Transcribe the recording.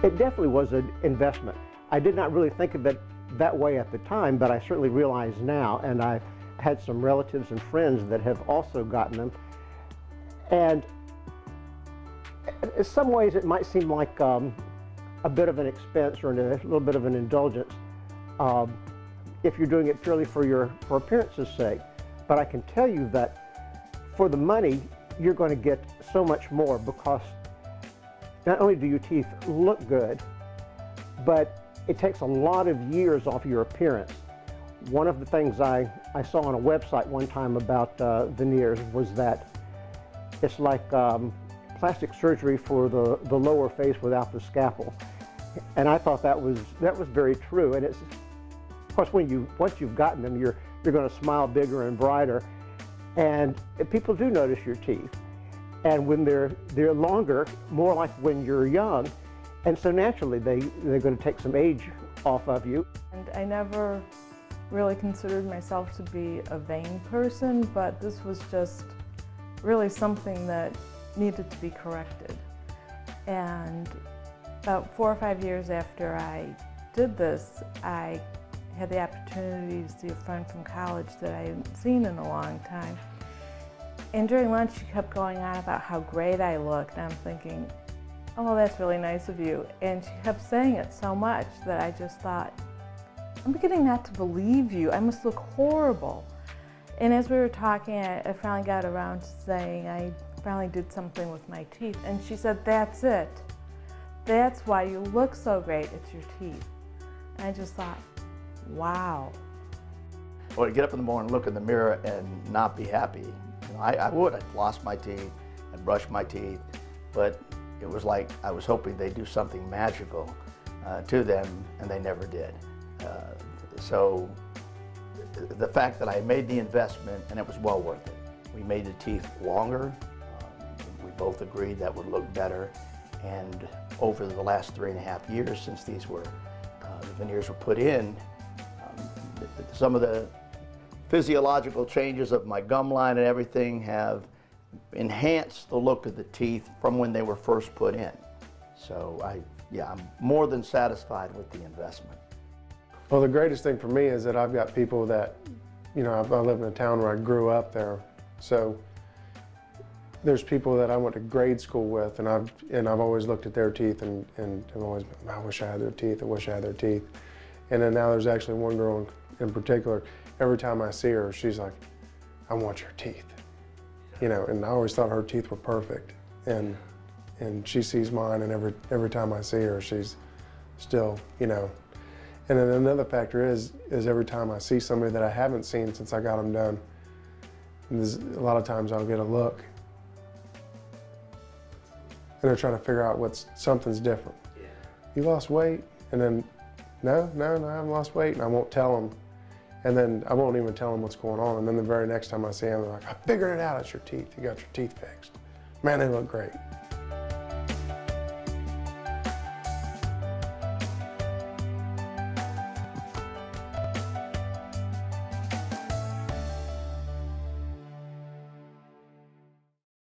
It definitely was an investment. I did not really think of it that way at the time, but I certainly realize now, and I've had some relatives and friends that have also gotten them. And in some ways it might seem like a bit of an expense or a little bit of an indulgence if you're doing it purely for appearance's sake. But I can tell you that for the money, you're going to get so much more, because not only do your teeth look good, but it takes a lot of years off your appearance. One of the things I saw on a website one time about veneers was that it's like plastic surgery for the lower face without the scalpel. And I thought that was very true. And it's, of course, once you've gotten them, you're going to smile bigger and brighter. And people do notice your teeth. And when they're longer, more like when you're young. And so naturally, they're going to take some age off of you. And I never really considered myself to be a vain person, but this was just really something that needed to be corrected. And about 4 or 5 years after I did this, I had the opportunity to see a friend from college that I hadn't seen in a long time. And during lunch, she kept going on about how great I looked, and I'm thinking, oh, that's really nice of you. And she kept saying it so much that I just thought, I'm beginning not to believe you. I must look horrible. And as we were talking, I finally got around to saying I finally did something with my teeth. And she said, that's it. That's why you look so great, it's your teeth. And I just thought, wow. Well, to get up in the morning, look in the mirror and not be happy. You know, I would. I'd floss my teeth, I'd brush my teeth, but it was like I was hoping they'd do something magical to them, and they never did. So the fact that I made the investment, and it was well worth it. We made the teeth longer. We both agreed that would look better. And over the last 3.5 years since the veneers were put in, some of the physiological changes of my gum line and everything have enhanced the look of the teeth from when they were first put in. So I'm more than satisfied with the investment. Well, the greatest thing for me is that I've got people that, you know, I live in a town where I grew up there, so there's people that I went to grade school with, and I've always looked at their teeth and I've always been, I wish I had their teeth, I wish I had their teeth. And then now there's actually one girl in particular, every time I see her, she's like, I want your teeth. You know, and I always thought her teeth were perfect. And she sees mine, and every time I see her, she's still, you know. And then another factor is every time I see somebody that I haven't seen since I got them done, a lot of times I'll get a look, and they're trying to figure out something's different. Yeah. You lost weight? And then, no, I haven't lost weight, and I won't tell them. And then I won't even tell them what's going on. And then the very next time I see them, they're like, I figured it out, it's your teeth. You got your teeth fixed. Man, they look great.